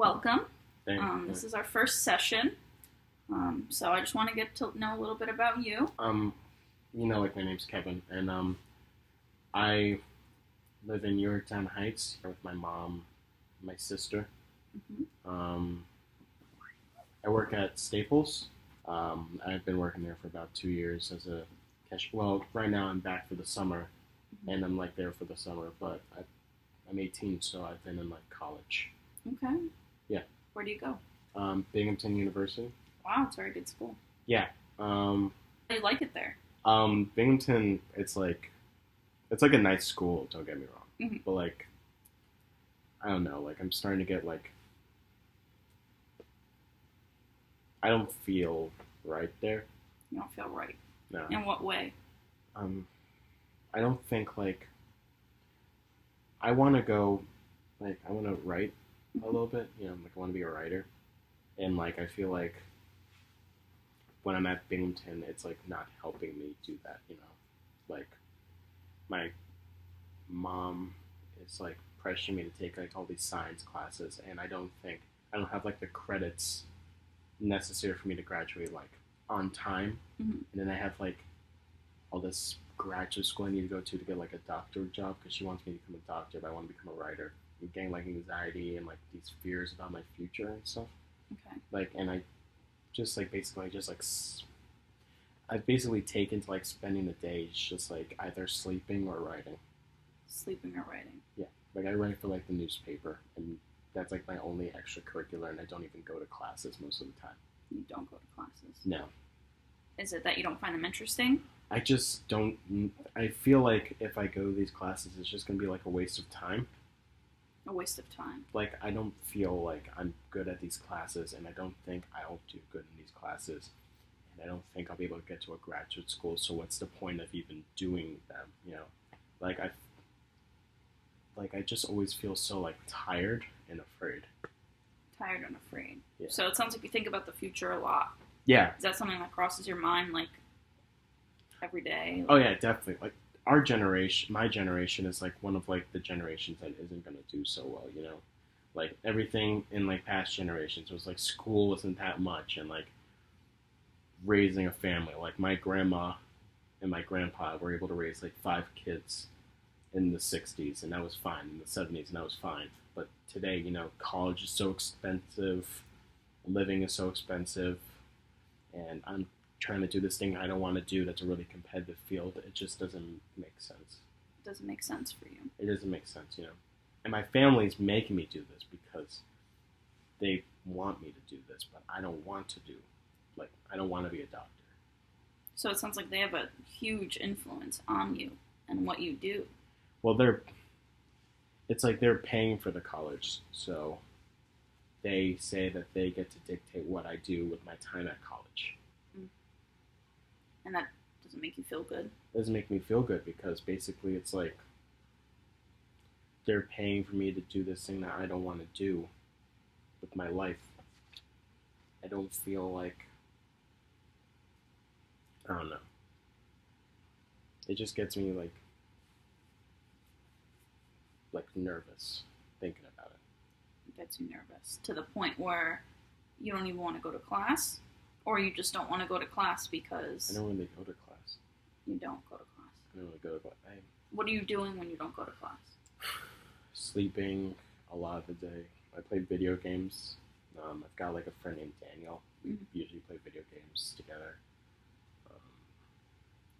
welcome. Thank This is our first session, so I just want to get to know a little bit about you. like my name's Kevin, and I live in Yorktown Heights with my mom, and my sister. Mm-hmm. I work at Staples. I've been working there for about 2 years as a cashier. Well, right now I'm back for the summer, and I'm like there for the summer. But I'm 18, so I've been in like college. Okay. Yeah. Where do you go? Binghamton University. Wow, it's a very good school. Yeah. How do you like it there? Binghamton, it's like a nice school. Don't get me wrong, Mm-hmm. but like I don't know. Like I'm starting to get like I don't feel right there. You don't feel right. No. In what way? I don't think like I want to go. Like I want to write a little bit. Like I want to be a writer, and like I feel like when I'm at Binghamton, it's like not helping me do that. Like my mom is like pressuring me to take like all these science classes, and I don't have like the credits necessary for me to graduate like on time. Mm-hmm. And then I have like all this graduate school I need to go to get like a doctorate job because she wants me to become a doctor, but I want to become a writer. I'm getting like anxiety and like these fears about my future and stuff. Okay. Like, and I just like basically just like I've basically taken to like spending the days just like either sleeping or writing. Sleeping or writing? Yeah. Like I write for like the newspaper, and that's like my only extracurricular, and I don't even go to classes most of the time. You don't go to classes? No. Is it that you don't find them interesting? I just don't. I feel like if I go to these classes, it's just gonna be like a waste of time. A waste of time. Like I don't feel like I'm good at these classes, and I don't think I'll do good in these classes, and I don't think I'll be able to get to a graduate school. So what's the point of even doing them? Like I just always feel so like tired and afraid. Tired and afraid. Yeah. So it sounds like you think about the future a lot. Yeah. Is that something that crosses your mind like every day? Oh yeah, definitely. Like our generation, my generation is like one of like the generations that isn't gonna do so well. Like everything in like past generations was like school wasn't that much, and like raising a family. Like my grandma and my grandpa were able to raise like 5 kids in the 60s, and that was fine. In the 70s, and that was fine. But today, college is so expensive, living is so expensive, and I'm trying to do this thing I don't want to do that's a really competitive field. It just doesn't make sense. It doesn't make sense for you. It doesn't make sense, And my family's making me do this because they want me to do this, but I don't want to do. Like, I don't want to be a doctor. So it sounds like they have a huge influence on you and what you do. Well, it's like they're paying for the college, so they say that they get to dictate what I do with my time at college. And that doesn't make you feel good? It doesn't make me feel good because basically it's like they're paying for me to do this thing that I don't want to do with my life. I don't feel like, I don't know. It just gets me like nervous thinking about it. It gets you nervous to the point where you don't even want to go to class, or you just don't want to go to class because I don't really go to class. You don't go to class. I don't really go to class. What are you doing when you don't go to class? Sleeping a lot of the day. I play video games. I've got like a friend named Daniel. We usually play video games together. You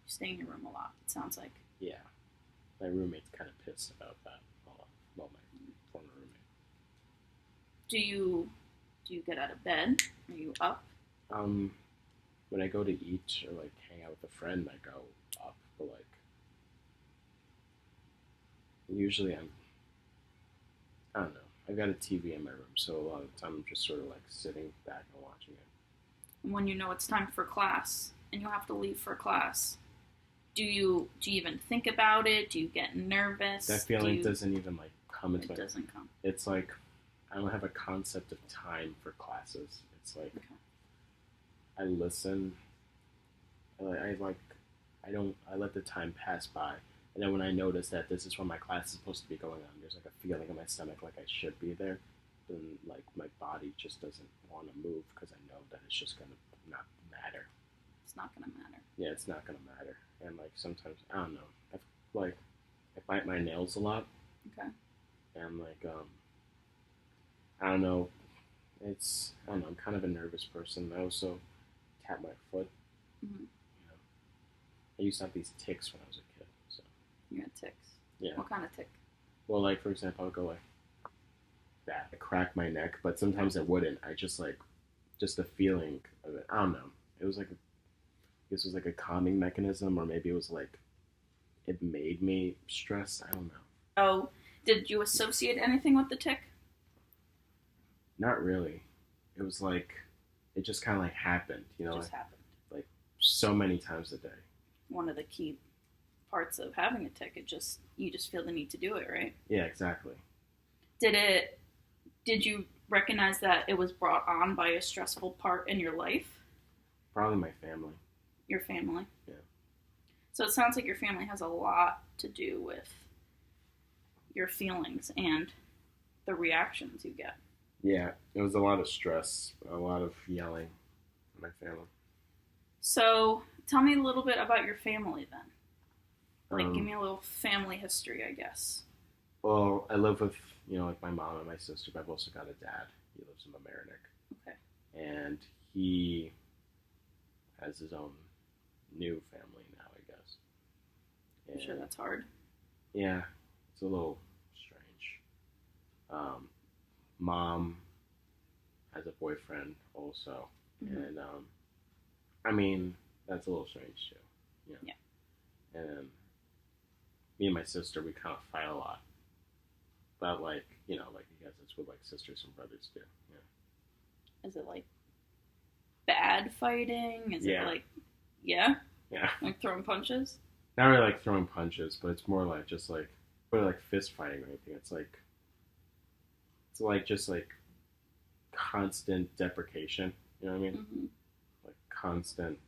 stay in your room a lot, it sounds like. Yeah. My roommate's kind of pissed about that. Well, my former roommate. Do you get out of bed? Are you up? When I go to eat or like hang out with a friend, I go up. But like, usually I don't know. I've got a TV in my room, so a lot of the time I'm just sort of like sitting back and watching it. And when you know it's time for class and you have to leave for class, do you even think about it? Do you get nervous? That feeling doesn't even like come into it. It doesn't come. It's like I don't have a concept of time for classes. It's like I listen. I let the time pass by, and then when I notice that this is when my class is supposed to be going on, there's like a feeling in my stomach like I should be there, and like my body just doesn't want to move because I know that it's just gonna not matter. It's not gonna matter. Yeah, it's not gonna matter. And like sometimes I don't know. Like I bite my nails a lot, Okay. and like I don't know. I don't know. I'm kind of a nervous person. I also tap my foot. Mm-hmm. You know, I used to have these ticks when I was a kid. So You had ticks. yeah. What kind of tick? Well, like for example, I would go like that, I crack my neck, but sometimes I wouldn't. I just the feeling of it. I don't know. It was like this was like a calming mechanism, or maybe it was like it made me stressed. I don't know. Oh, did you associate anything with the tick? Not really. It was like it just kind of like happened, you know, It just happened. like so many times a day. One of the key parts of having a tick, you just feel the need to do it, right? Yeah, exactly. Did you recognize that it was brought on by a stressful part in your life? Probably my family. Your family? Yeah. So it sounds like your family has a lot to do with your feelings and the reactions you get. Yeah, it was a lot of stress, a lot of yelling in my family. So tell me a little bit about your family then. Like, give Um, me a little family history, I guess. well, I live with, you know, like my mom and my sister, but I've also got a dad. He lives in Mamaroneck. Okay. And he has his own new family now, I guess. I'm sure that's hard. Yeah, it's a little strange. Mom has a boyfriend also, Mm-hmm. and I mean that's a little strange too. You know? Yeah. And me and my sister, we kind of fight a lot, but like you know, like I guess it's what like sisters and brothers do. Yeah. Is it like bad fighting? Is Yeah. it like, yeah? Yeah. Like throwing punches? Not really like throwing punches, but it's more like just like really like fist fighting or anything. It's like just like constant deprecation. You know what I mean? Mm-hmm. Like constant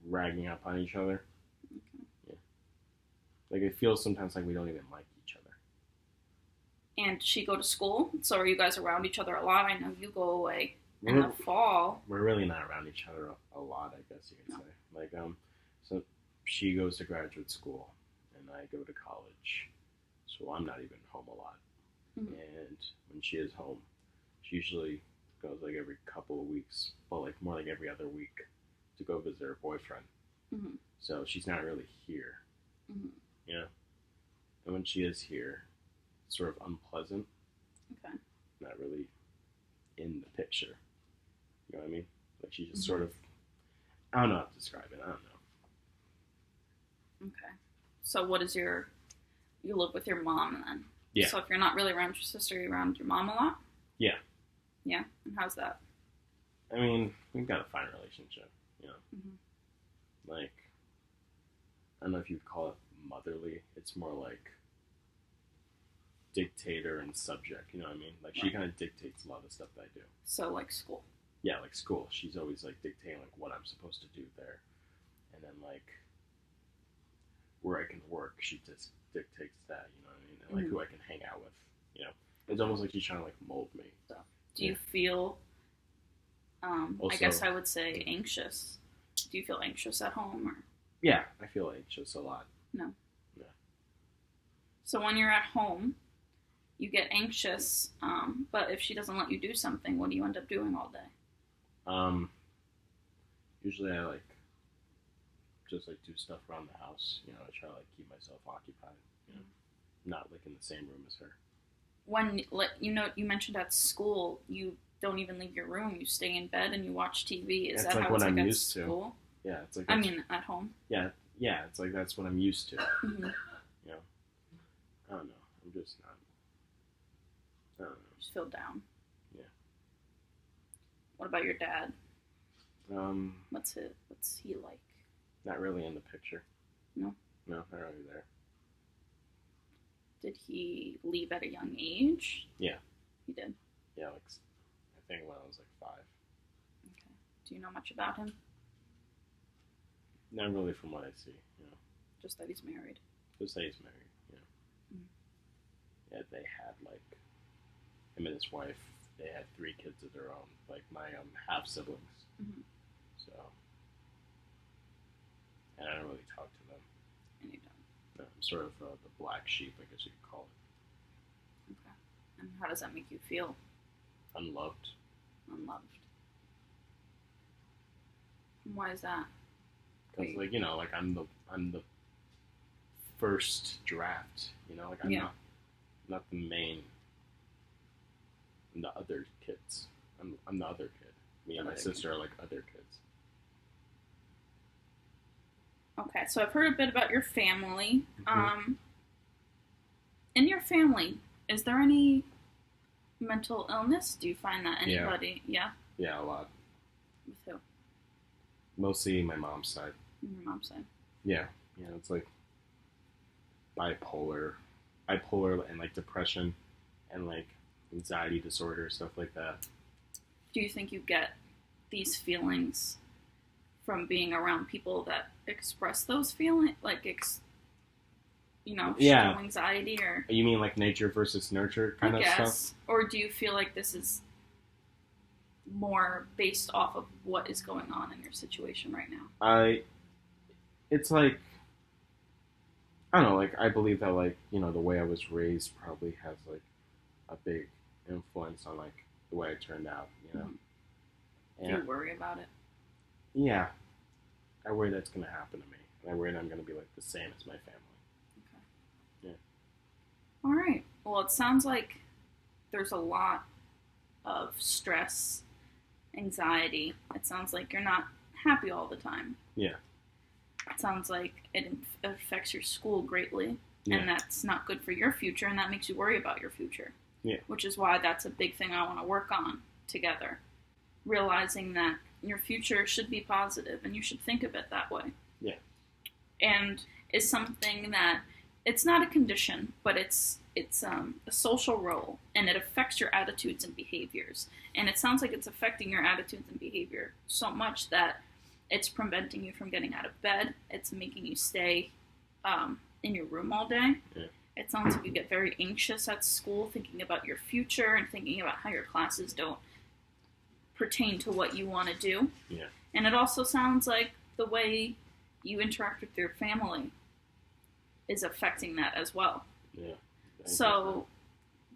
ragging up on each other. Okay. Yeah. Like it feels sometimes like we don't even like each other. And does she go to school? So are you guys around each other a lot? I know you go away in the fall. We're really not around each other a lot, I guess you could say. Like so she goes to graduate school and I go to college, so I'm not even home a lot. Mm-hmm. And when she is home, she usually goes like every couple of weeks, well, like more like every other week, to go visit her boyfriend. Mm-hmm. So she's not really here, Mm-hmm. you know. And when she is here, it's sort of unpleasant. Okay. Not really in the picture. You know what I mean? Like she just Mm-hmm. sort of, I don't know how to describe it. I don't know. Okay. So you live with your mom then? Yeah. So if you're not really around your sister, you're around your mom a lot? Yeah. Yeah? And how's that? I mean, we've got a fine relationship, you know. Mm-hmm. Like, I don't know if you'd call it motherly. It's more like dictator and subject, you know what I mean? Like, she kind of dictates a lot of the stuff that I do. So like school. Yeah, like school. She's always, like, dictating, like, what I'm supposed to do there. And then, like, where I can work, she just dictates that, you know what I mean? And, like, Mm-hmm. who I can hang out with, you know? It's almost like she's trying to, like, mold me. So do you feel, I Also- guess I would say anxious. Do you feel anxious at home? Or Yeah, I feel anxious a lot. no? Yeah. So when you're at home, you get anxious, but if she doesn't let you do something, what do you end up doing all day? Usually I, like, just, like, do stuff around the house. You know, I try to, like, keep myself occupied, you know? Not, like, in the same room as her. When, you mentioned at school, you don't even leave your room. You stay in bed and you watch TV. Is That's that like how what it's I'm like at used to. school? Yeah, it's like I that's- mean, at home. yeah, it's like that's what I'm used to. Mm-hmm. You know, I don't know. I'm just not. I don't know. Just feel down. Yeah. What about your dad? Um, What's he like? not really in the picture. No? No, not really there. Did he leave at a young age? Yeah. He did. Yeah, like I think when I was like 5. Okay. Do you know much about him? Not really from what I see. You know, Just that he's married. just say he's married. You know. Mm. Yeah, they had like. him and his wife, they had 3 kids of their own, like my half siblings. Mm-hmm. So, and I don't really talk to them. And you don't. I'm sort of the black sheep, I guess you could call it. Okay. And how does that make you feel? Unloved. Unloved. And why is that? Because like like I'm the first draft. Like I'm not the main. I'm the other kids. I'm the other kid. Me and my sister are like other kids. Okay, so I've heard a bit about your family. Mm-hmm. In your family, is there any mental illness? Do you find that anybody? Yeah. Yeah, a lot. With who? Mostly my mom's side. Your mom's side. Yeah, it's like bipolar, and like depression, and like anxiety disorder, stuff like that. Do you think you get these feelings from being around people that express those feelings, like show anxiety, or you mean like nature versus nurture kind of stuff? Or do you feel like this is more based off of what is going on in your situation right now? It's like, I don't know, like I believe that like the way I was raised probably has like a big influence on like the way I turned out. Mm-hmm. Do you worry about it? Yeah, I worry that's gonna happen to me, and I worry that I'm gonna be like the same as my family. Okay. Yeah. All right. Well, it sounds like there's a lot of stress, anxiety. It sounds like you're not happy all the time. Yeah. It sounds like it affects your school greatly, and that's not good for your future, and that makes you worry about your future. Yeah. Which is why that's a big thing I want to work on together. Realizing that your future should be positive, and you should think of it that way. Yeah. And is something that, it's not a condition, but it's a social role, and it affects your attitudes and behaviors. And it sounds like it's affecting your attitudes and behavior so much that it's preventing you from getting out of bed. It's making you stay in your room all day. Yeah. It sounds like you get very anxious at school, thinking about your future and thinking about how your classes don't pertain to what you want to do. Yeah. And it also sounds like the way you interact with your family is affecting that as well. Yeah. So,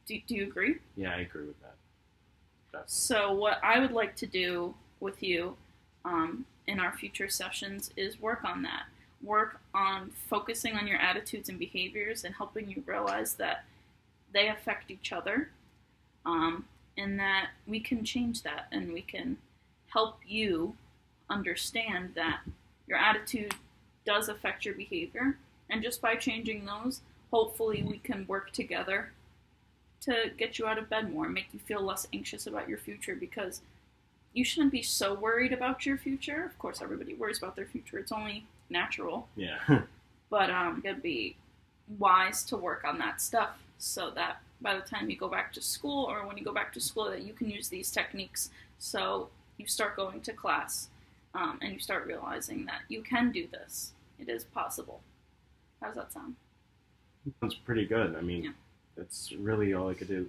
do you agree? Yeah, I agree with that. Definitely. So what I would like to do with you in our future sessions is work on that. Work on focusing on your attitudes and behaviors and helping you realize that they affect each other, and that we can change that, and we can help you understand that your attitude does affect your behavior, and just by changing those, hopefully we can work together to get you out of bed more and make you feel less anxious about your future, because you shouldn't be so worried about your future. Of course, everybody worries about their future. It's only natural. Yeah. But it'd be wise to work on that stuff so that by the time you go back to school, or when you go back to school, that you can use these techniques so you start going to class and you start realizing that you can do this. It is possible. How does that sound? Sounds pretty good. I mean, that's really all I could do.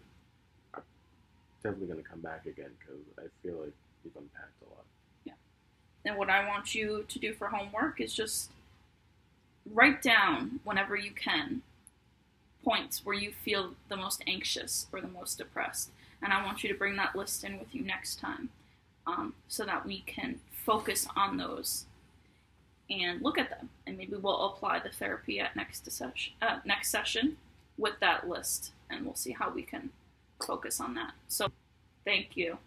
I'm definitely going to come back again because I feel like you've unpacked a lot. Yeah. And what I want you to do for homework is just write down, whenever you can, points where you feel the most anxious or the most depressed. And I want you to bring that list in with you next time, so that we can focus on those and look at them. And maybe we'll apply the therapy at next session with that list, and we'll see how we can focus on that. So thank you.